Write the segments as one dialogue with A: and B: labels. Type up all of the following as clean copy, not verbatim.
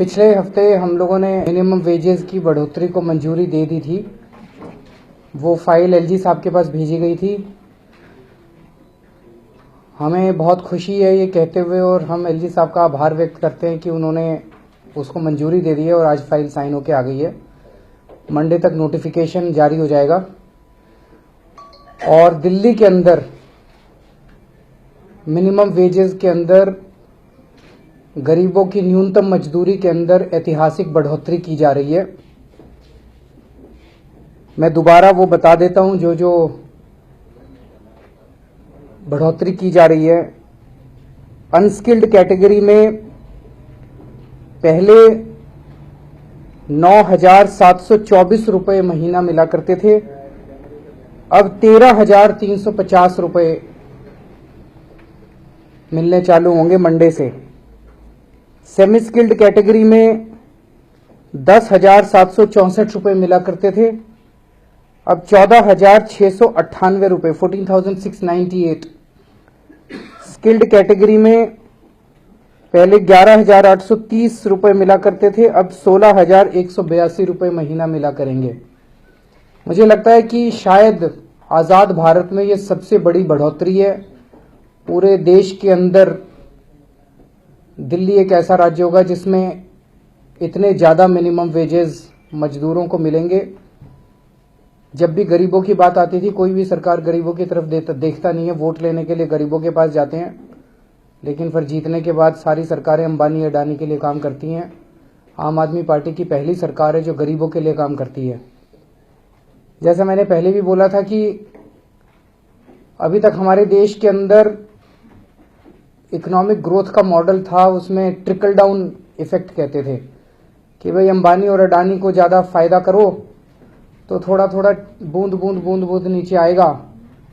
A: पिछले हफ्ते हम लोगों ने मिनिमम वेजेस की बढ़ोतरी को मंजूरी दे दी थी। वो फाइल एलजी साहब के पास भेजी गई थी। हमें बहुत खुशी है ये कहते हुए, और हम एलजी साहब का आभार व्यक्त करते हैं कि उन्होंने उसको मंजूरी दे दी है और आज फाइल साइन होके आ गई है। मंडे तक नोटिफिकेशन जारी हो जाएगा और दिल्ली के अंदर मिनिमम वेजेस के अंदर गरीबों की न्यूनतम मजदूरी के अंदर ऐतिहासिक बढ़ोतरी की जा रही है। मैं दोबारा वो बता देता हूं जो बढ़ोतरी की जा रही है। अनस्किल्ड कैटेगरी में पहले 9,724 रुपये महीना मिला करते थे, अब 13,350 रुपये मिलने चालू होंगे मंडे से। सेमी स्किल्ड कैटेगरी में 10,764 रुपये मिला करते थे, अब 14,698 रुपये 14,698। स्किल्ड कैटेगरी में पहले 11,830 रुपये मिला करते थे, अब 16,182 रुपये महीना मिला करेंगे। मुझे लगता है कि शायद आज़ाद भारत में ये सबसे बड़ी बढ़ोतरी है। पूरे देश के अंदर दिल्ली एक ऐसा राज्य होगा जिसमें इतने ज़्यादा मिनिमम वेजेस मजदूरों को मिलेंगे। जब भी गरीबों की बात आती थी, कोई भी सरकार गरीबों की तरफ देखता नहीं है। वोट लेने के लिए गरीबों के पास जाते हैं, लेकिन फिर जीतने के बाद सारी सरकारें अंबानी अडानी के लिए काम करती हैं। आम आदमी पार्टी की पहली सरकार है जो गरीबों के लिए काम करती है। जैसा मैंने पहले भी बोला था कि अभी तक हमारे देश के अंदर इकोनॉमिक ग्रोथ का मॉडल था, उसमें ट्रिकल डाउन इफेक्ट कहते थे कि भाई अंबानी और अडानी को ज़्यादा फायदा करो तो थोड़ा थोड़ा बूंद बूंद बूंद बूंद नीचे आएगा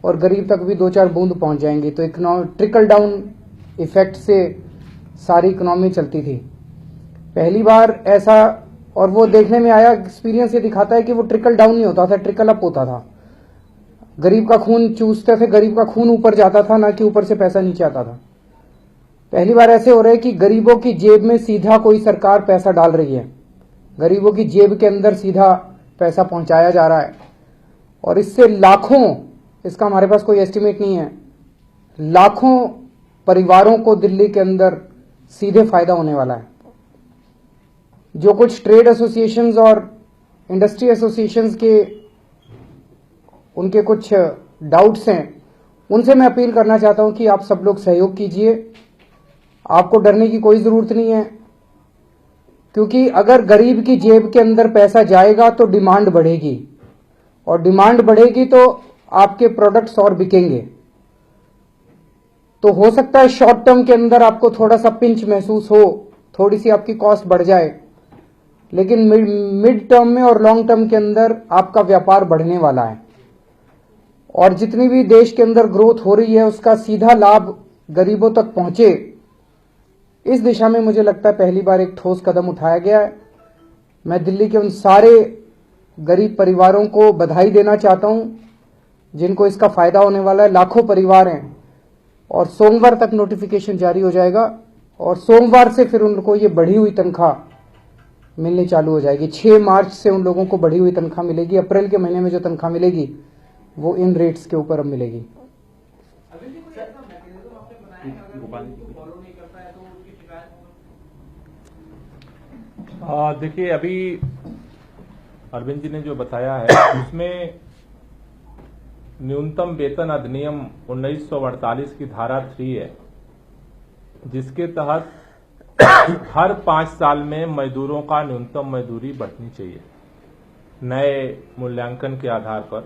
A: और गरीब तक भी 2-4 बूंद पहुंच जाएंगी। तो ट्रिकल डाउन इफेक्ट से सारी इकोनॉमी चलती थी। पहली बार ऐसा, और वो देखने में आया, एक्सपीरियंस ये दिखाता है कि वो ट्रिकल डाउन नहीं होता था, ट्रिकल अप होता था। गरीब का खून चूसते थे, गरीब का खून ऊपर जाता था, ना कि ऊपर से पैसा नीचे आता था। पहली बार ऐसे हो रहा है कि गरीबों की जेब में सीधा कोई सरकार पैसा डाल रही है, गरीबों की जेब के अंदर सीधा पैसा पहुंचाया जा रहा है, और इससे लाखों, इसका हमारे पास कोई एस्टिमेट नहीं है, लाखों परिवारों को दिल्ली के अंदर सीधे फायदा होने वाला है। जो कुछ ट्रेड एसोसिएशंस और इंडस्ट्री एसोसिएशंस के उनके कुछ डाउट्स हैं, उनसे मैं अपील करना चाहता हूं कि आप सब लोग सहयोग कीजिए। आपको डरने की कोई जरूरत नहीं है, क्योंकि अगर गरीब की जेब के अंदर पैसा जाएगा तो डिमांड बढ़ेगी, और डिमांड बढ़ेगी तो आपके प्रोडक्ट्स और बिकेंगे। तो हो सकता है शॉर्ट टर्म के अंदर आपको थोड़ा सा पिंच महसूस हो, थोड़ी सी आपकी कॉस्ट बढ़ जाए, लेकिन मिड टर्म में और लॉन्ग टर्म के अंदर आपका व्यापार बढ़ने वाला है। और जितनी भी देश के अंदर ग्रोथ हो रही है उसका सीधा लाभ गरीबों तक पहुंचे, इस दिशा में मुझे लगता है पहली बार एक ठोस कदम उठाया गया है। मैं दिल्ली के उन सारे गरीब परिवारों को बधाई देना चाहता हूं जिनको इसका फायदा होने वाला है। लाखों परिवार हैं, और सोमवार तक नोटिफिकेशन जारी हो जाएगा, और सोमवार से फिर उनको ये बढ़ी हुई तनख्वाह मिलनी चालू हो जाएगी। 6 मार्च से उन लोगों को बढ़ी हुई तनख्वाह मिलेगी। अप्रैल के महीने में जो तनख्वाह मिलेगी वो इन रेट्स के ऊपर अब मिलेगी।
B: देखिए, अभी अरविंद जी ने जो बताया है उसमें न्यूनतम वेतन अधिनियम 1948 की धारा 3 है, जिसके तहत हर 5 साल में मजदूरों का न्यूनतम मजदूरी बढ़नी चाहिए नए मूल्यांकन के आधार पर।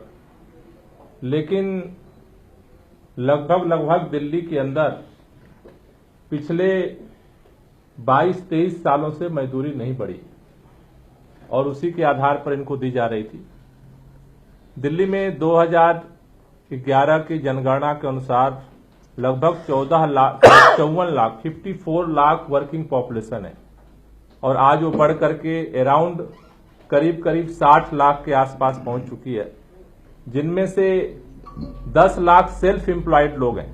B: लेकिन लगभग दिल्ली के अंदर पिछले 22-23 सालों से मजदूरी नहीं बढ़ी, और उसी के आधार पर इनको दी जा रही थी। दिल्ली में 2011 की जनगणना के अनुसार लगभग 54 लाख वर्किंग पॉपुलेशन है, और आज वो बढ़ करके अराउंड करीब 60 लाख के आसपास पहुंच चुकी है, जिनमें से 10 लाख सेल्फ एम्प्लॉयड लोग हैं।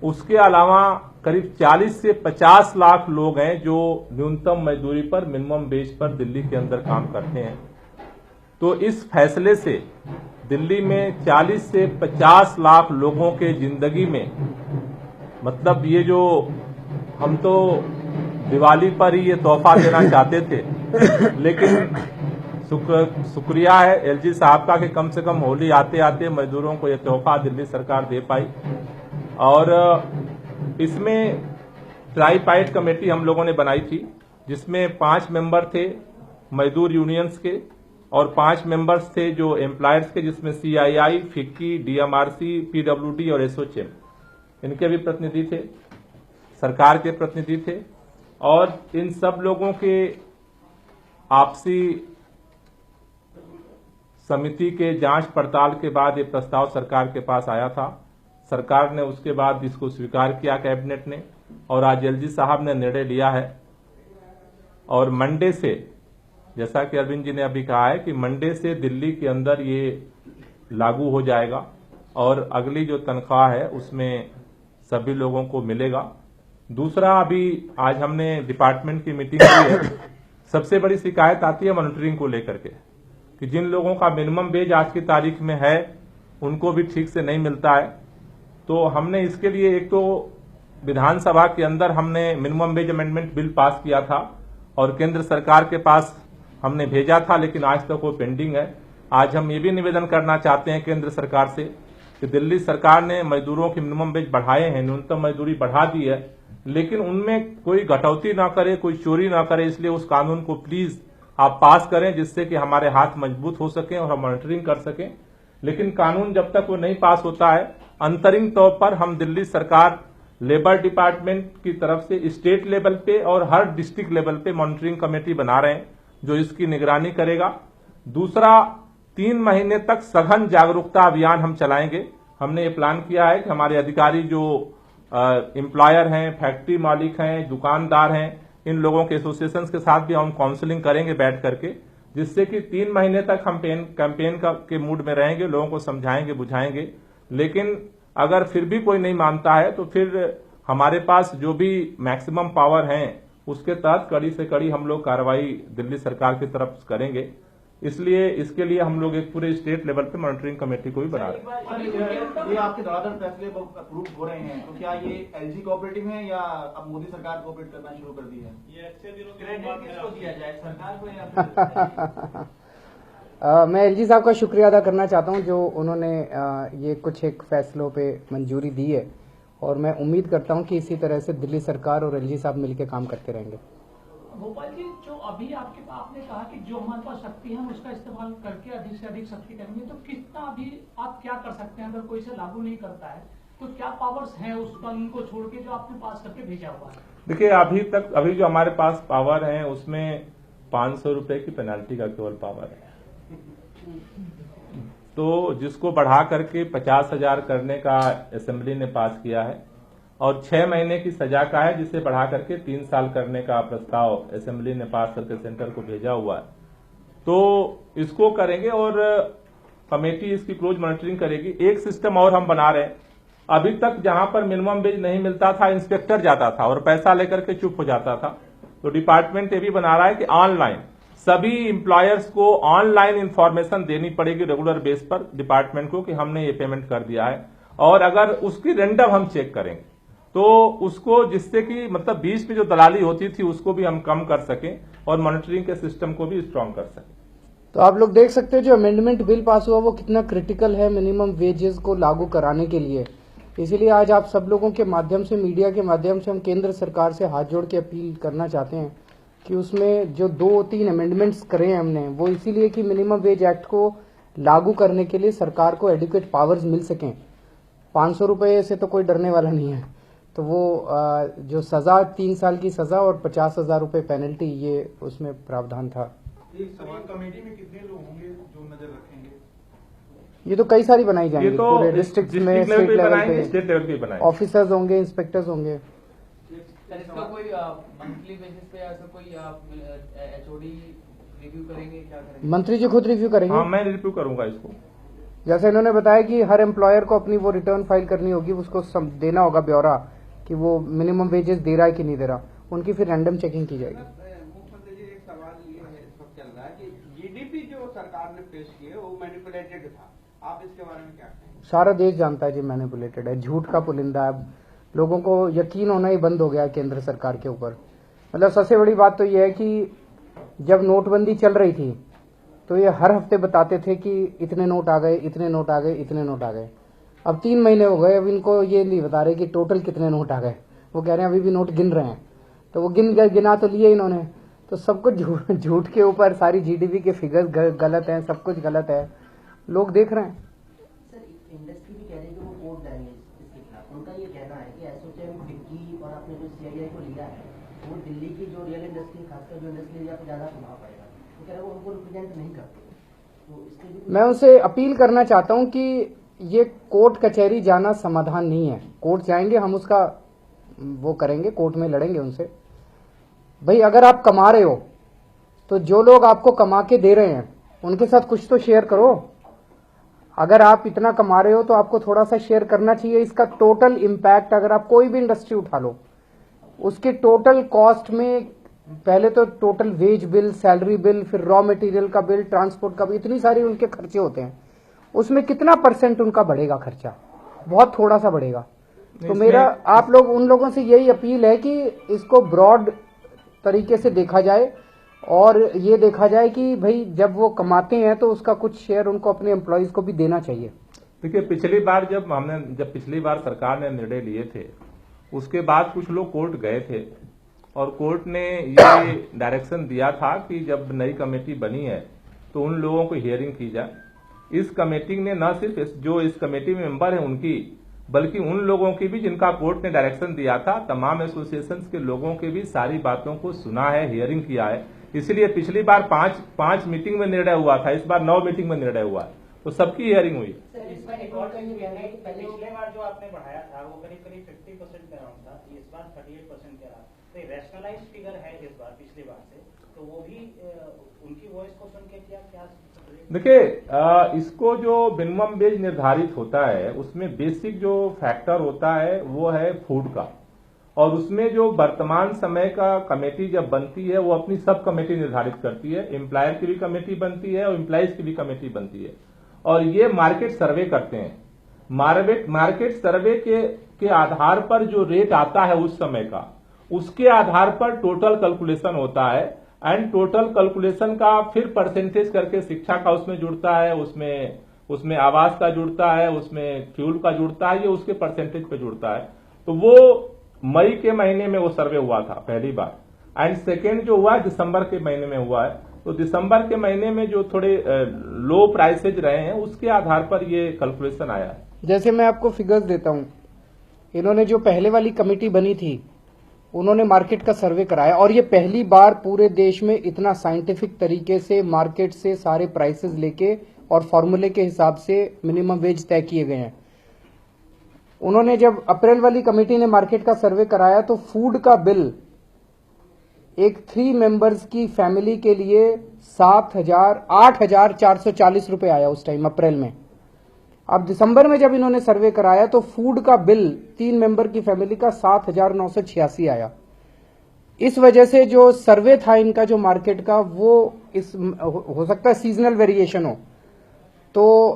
B: उसके अलावा करीब 40 से 50 लाख लोग हैं जो न्यूनतम मजदूरी पर, मिनिमम वेज पर दिल्ली के अंदर काम करते हैं। तो इस फैसले से दिल्ली में 40 से 50 लाख लोगों के जिंदगी में, मतलब ये जो हम तो दिवाली पर ही ये तोहफा देना चाहते थे, लेकिन शुक्रिया है एलजी साहब का कि कम से कम होली आते आते मजदूरों को ये तोहफा दिल्ली सरकार दे पाई। और इसमें ट्राईपाइट कमेटी हम लोगों ने बनाई थी, जिसमें 5 मेंबर थे मजदूर यूनियंस के और 5 मेंबर्स थे जो एम्प्लॉयर्स के, जिसमें सीआईआई, फिक्की, डीएमआरसी, पीडब्ल्यूडी और एसोचेम, इनके भी प्रतिनिधि थे, सरकार के प्रतिनिधि थे। और इन सब लोगों के आपसी समिति के जांच पड़ताल के बाद ये प्रस्ताव सरकार के पास आया था। सरकार ने उसके बाद इसको स्वीकार किया कैबिनेट ने, और आज एलजी साहब ने निर्णय लिया है। और मंडे से, जैसा कि अरविंद जी ने अभी कहा है कि मंडे से दिल्ली के अंदर ये लागू हो जाएगा और अगली जो तनख्वाह है उसमें सभी लोगों को मिलेगा। दूसरा, अभी आज हमने डिपार्टमेंट की मीटिंग की है। सबसे बड़ी शिकायत आती है मॉनिटरिंग को लेकर के, कि जिन लोगों का मिनिमम वेज आज की तारीख में है उनको भी ठीक से नहीं मिलता है। तो हमने इसके लिए एक तो विधानसभा के अंदर हमने minimum wage amendment bill pass किया था और केंद्र सरकार के पास हमने भेजा था, लेकिन आज तक वो पेंडिंग है। आज हम ये भी निवेदन करना चाहते हैं केंद्र सरकार से कि दिल्ली सरकार ने मजदूरों की मिनिमम वेज बढ़ाए हैं, न्यूनतम मजदूरी बढ़ा दी है, लेकिन उनमें कोई कटौती ना करे, कोई चोरी ना करे। इसलिए उस कानून को प्लीज आप पास करें, जिससे कि हमारे हाथ मजबूत हो सके और हम मॉनिटरिंग कर सकें। लेकिन कानून जब तक वो नहीं पास होता है, अंतरिम तौर पर हम दिल्ली सरकार लेबर डिपार्टमेंट की तरफ से स्टेट लेवल पे और हर डिस्ट्रिक्ट लेवल पे मॉनिटरिंग कमेटी बना रहे हैं जो इसकी निगरानी करेगा। दूसरा, 3 महीने तक सघन जागरूकता अभियान हम चलाएंगे। हमने ये प्लान किया है कि हमारे अधिकारी जो एम्प्लॉयर हैं, फैक्ट्री मालिक हैं, दुकानदार हैं, इन लोगों के एसोसिएशन के साथ भी हम काउंसलिंग करेंगे बैठ करके, जिससे कि 3 महीने तक हम कैंपेन के मूड में रहेंगे, लोगों को समझाएंगे, बुझाएंगे। लेकिन अगर फिर भी कोई नहीं मानता है तो फिर हमारे पास जो भी मैक्सिमम पावर है उसके तहत कड़ी से कड़ी हम लोग कार्रवाई दिल्ली सरकार की तरफ करेंगे। इसलिए इसके लिए हम लोग एक पूरे स्टेट लेवल पे मॉनिटरिंग कमेटी को भी बना रहे हैं।
C: ये आपके धड़ाधड़ फैसले अप्रूव हो रहे हैं, तो क्या ये एलजी कोऑपरेटिव है या अब मोदी सरकार कोऑपरेट करना शुरू कर दी है? ये अच्छे दिनों क्रेडिट किसको दिया जाए, सरकार को या
A: मैं एलजी साहब का शुक्रिया अदा करना चाहता हूं जो उन्होंने ये कुछ एक फैसलों पे मंजूरी दी है, और मैं उम्मीद करता हूं कि इसी तरह से दिल्ली सरकार और एलजी साहब मिलकर काम करते रहेंगे।
D: भोपाल जी, जो अभी आपने कहा कि जो हमारे पास शक्ति है हम उसका इस्तेमाल करके अधिक से अधिक शक्ति करेंगे, तो कितना अभी आप क्या कर सकते हैं? अगर कोई इसे लागू नहीं करता है तो क्या पावर्स हैं उस कानून को छोड़ के जो आपने पास करके भेजा हुआ है?
B: देखिए, अभी जो हमारे पास पावर है उसमें 500 रुपए की पेनाल्टी का केवल पावर है। तो जिसको बढ़ा करके 50,000 करने का असेंबली ने पास किया है, और 6 महीने की सजा का है जिसे बढ़ा करके 3 साल करने का प्रस्ताव असेंबली ने पास करके सेंटर को भेजा हुआ है। तो इसको करेंगे और कमेटी इसकी क्लोज मॉनिटरिंग करेगी। एक सिस्टम और हम बना रहे हैं। अभी तक जहां पर मिनिमम वेज नहीं मिलता था, इंस्पेक्टर जाता था और पैसा लेकर के चुप हो जाता था। तो डिपार्टमेंट ये भी बना रहा है कि ऑनलाइन सभी एम्प्लॉयर्स को ऑनलाइन इंफॉर्मेशन देनी पड़ेगी रेगुलर बेस पर डिपार्टमेंट को कि हमने ये पेमेंट कर दिया है, और अगर उसकी रेंडम हम चेक करेंगे तो उसको, जिससे कि मतलब बीच में जो दलाली होती थी उसको भी हम कम कर सकें और मॉनिटरिंग के सिस्टम को भी स्ट्रांग कर सकें।
A: तो आप लोग देख सकते हैं जो अमेंडमेंट बिल पास हुआ वो कितना क्रिटिकल है मिनिमम वेजेस को लागू कराने के लिए। इसीलिए आज आप सब लोगों के माध्यम से, मीडिया के माध्यम से हम केंद्र सरकार से हाथ जोड़ के अपील करना चाहते हैं कि उसमें जो 2-3 अमेंडमेंट्स करे हैं हमने, वो इसीलिए कि मिनिमम वेज एक्ट को लागू करने के लिए सरकार को एडिक्वेट पावर्स मिल सकें। 500 रुपये से तो कोई डरने वाला नहीं है। तो वो जो सजा 3 साल की सजा और 50,000 रुपये पेनल्टी, ये उसमें प्रावधान था।
C: एक सवाल, कमेटी में कितने लोग होंगे जो नजर रखेंगे?
A: ये तो कई सारी बनाई जाएंगी,
B: ये तो
A: पूरे डिस्ट्रिक्ट में, स्टेट लेवल पे ऑफिसर्स होंगे, इंस्पेक्टर्स होंगे।
E: इसका कोई मंथली बेसिस पे ऐसा कोई एचओडी रिव्यू करेंगे, क्या करेंगे?
A: मंत्री जी खुद रिव्यू करेंगे।
B: हाँ, मैं रिव्यू करूंगा इसको।
A: जैसे इन्होंने बताया कि हर एम्प्लॉयर को अपनी वो रिटर्न फाइल करनी होगी, उसको देना होगा ब्यौरा कि वो मिनिमम वेजेस दे रहा है कि नहीं दे रहा, उनकी फिर रैंडम चेकिंग की जाएगी।
F: मुख्यमंत्री जी, एक सवाल ये है, इस वक्त चल रहा है कि जीडीपी जो सरकार ने पेश की है वो मैनिपुलेटेड था, आप इसके बारे में क्या कहेंगे?
A: सारा देश जानता है जी मैनिपुलेटेड है, झूठ का पुलिंदा है, लोगों को यकीन होना ही बंद हो गया है केंद्र सरकार के ऊपर। मतलब सबसे बड़ी बात तो यह है कि जब नोटबंदी चल रही थी तो ये हर हफ्ते बताते थे कि इतने नोट आ गए, इतने नोट आ गए, इतने नोट आ गए। अब 3 महीने हो गए, अब इनको ये नहीं बता रहे कि टोटल कितने नोट आ गए, वो कह रहे हैं अभी भी नोट गिन रहे हैं। तो वो गिना तो लिए इन्होंने, तो सब कुछ झूठ के ऊपर, सारी जीडीपी के फिगर्स गलत हैं, सब कुछ गलत है, लोग देख रहे हैं।
G: सर, इंडस्ट्री भी कह रही है कि वो कोर्ट जाएंगे इसके खिलाफ। उनका ये कहना है कि एसोचैम, फिक्की और आपने जो सीआईआई को लिया है वो दिल्ली की जो रियल इंडस्ट्री, खासकर जो इंडस्ट्री एरिया पे ज्यादा प्रभाव पड़ेगा, वो कह रहे हैं वो उनको रिप्रेजेंट नहीं करते। तो इसके भी
A: मैं उनसे अपील करना चाहता हूं कि ये कोर्ट कचहरी जाना समाधान नहीं है। कोर्ट जाएंगे, हम उसका वो करेंगे, कोर्ट में लड़ेंगे उनसे। भाई अगर आप कमा रहे हो तो जो लोग आपको कमा के दे रहे हैं उनके साथ कुछ तो शेयर करो। अगर आप इतना कमा रहे हो तो आपको थोड़ा सा शेयर करना चाहिए। इसका टोटल इम्पैक्ट, अगर आप कोई भी इंडस्ट्री उठा लो, उसके टोटल कॉस्ट में पहले तो total wage bill, salary bill, फिर रॉ मटेरियल का बिल, ट्रांसपोर्ट का बिल, इतनी सारी उनके खर्चे होते हैं। उसमें कितना % उनका बढ़ेगा खर्चा? बहुत थोड़ा सा बढ़ेगा। तो मेरा आप लोग उन लोगों से यही अपील है कि इसको ब्रॉड तरीके से देखा जाए और ये देखा जाए कि भाई जब वो कमाते हैं तो उसका कुछ शेयर उनको अपने एम्प्लॉयज को भी देना चाहिए।
B: देखिए, पिछली बार जब पिछली बार सरकार ने निर्णय लिए थे, उसके बाद कुछ लोग कोर्ट गए थे और कोर्ट ने ये डायरेक्शन दिया था कि जब नई कमेटी बनी है तो उन लोगों को हियरिंग की जाए। इस कमेटी ने न सिर्फ जो इस कमेटी में मेंबर है उनकी, बल्कि उन लोगों की भी जिनका कोर्ट ने डायरेक्शन दिया था, तमाम एसोसिएशंस के लोगों के भी सारी बातों को सुना है, हियरिंग किया है। इसलिए पिछली बार पांच मीटिंग में निर्णय हुआ था, इस बार 9 मीटिंग में निर्णय हुआ है, तो सबकी हियरिंग हुई।
H: पिछले बार जो आपने बढ़ाया था वो करीब 50% के अराउंड था, इस बार 38% के अराउंड। तो रैशनलाइज्ड फिगर है इस बार पिछली बार से, तो वो भी उनकी वॉइस को सुन के क्या
B: देखिए, इसको जो मिनिमम वेज निर्धारित होता है उसमें बेसिक जो फैक्टर होता है वो है फूड का, और उसमें जो वर्तमान समय का कमेटी जब बनती है वो अपनी सब कमेटी निर्धारित करती है। एम्प्लॉयर की भी कमेटी बनती है और एम्प्लॉइज की भी कमेटी बनती है, और ये मार्केट सर्वे करते हैं। मार्केट सर्वे के आधार पर जो रेट आता है उस समय का, उसके आधार पर टोटल कैलकुलेशन होता है, एंड टोटल कैलकुलेशन का फिर परसेंटेज करके शिक्षा का उसमें जुड़ता है, उसमें आवास का जुड़ता है, उसमें फ्यूल का जुड़ता है, ये उसके परसेंटेज पे जुड़ता है। तो वो मई के महीने में वो सर्वे हुआ था पहली बार, एंड सेकेंड जो हुआ दिसंबर के महीने में हुआ है। तो दिसंबर के महीने में जो थोड़े लो प्राइसेज रहे हैं उसके आधार पर ये कैलकुलेशन आया है।
A: जैसे मैं आपको फिगर्स देता हूं, इन्होंने जो पहले वाली कमेटी बनी थी उन्होंने मार्केट का सर्वे कराया, और ये पहली बार पूरे देश में इतना साइंटिफिक तरीके से मार्केट से सारे प्राइसेस लेके और फॉर्मूले के हिसाब से मिनिमम वेज तय किए गए हैं। उन्होंने जब अप्रैल वाली कमेटी ने मार्केट का सर्वे कराया तो फूड का बिल एक 3 मेंबर्स की फैमिली के लिए 8,440 रुपए आया उस टाइम अप्रैल में। अब दिसंबर में जब इन्होंने सर्वे कराया तो फूड का बिल 3 मेंबर की फैमिली का 7,986 आया। इस वजह से जो सर्वे था इनका जो मार्केट का, वो हो सकता है सीजनल वेरिएशन हो, तो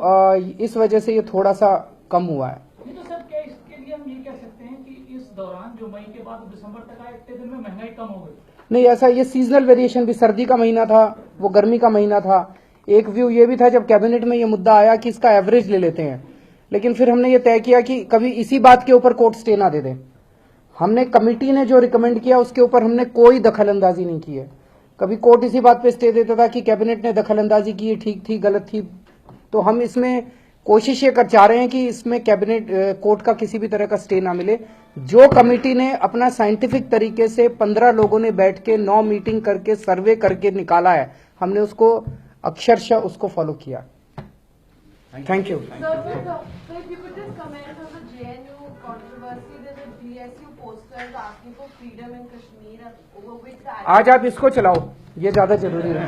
A: इस वजह से ये थोड़ा सा कम हुआ है।
D: नहीं तो सर, क्या इसके लिए हम ये कह सकते हैं कि इस दौरान जो मई के बाद दिसंबर तक आए इतने दिन में महंगाई कम हो गई?
A: नहीं, ऐसा ये सीजनल वेरिएशन भी, सर्दी का महीना था, वो गर्मी का महीना था। एक व्यू ये भी था जब कैबिनेट में ये मुद्दा आया कि इसका एवरेज ले लेते हैं, लेकिन फिर हमने ये तय किया कि कभी इसी बात के ऊपर कोर्ट स्टे ना दे दें। हमने कमेटी ने जो रिकमेंड किया उसके ऊपर हमने कोई दखल अंदाजी नहीं की है। कभी कोर्ट इसी बात पे स्टे देता था कि कैबिनेट ने दखल अंदाजी की, ठीक थी, गलत थी। तो हम इसमें कोशिश ये कर चाह रहे हैं कि इसमें कैबिनेट कोर्ट का किसी भी तरह का स्टे ना मिले। जो कमेटी ने अपना साइंटिफिक तरीके से 15 लोगों ने बैठ के 9 मीटिंग करके सर्वे करके निकाला है, हमने उसको अक्षरशः उसको फॉलो किया। Thank you. आज आप इसको चलाओ, ये ज्यादा जरूरी है।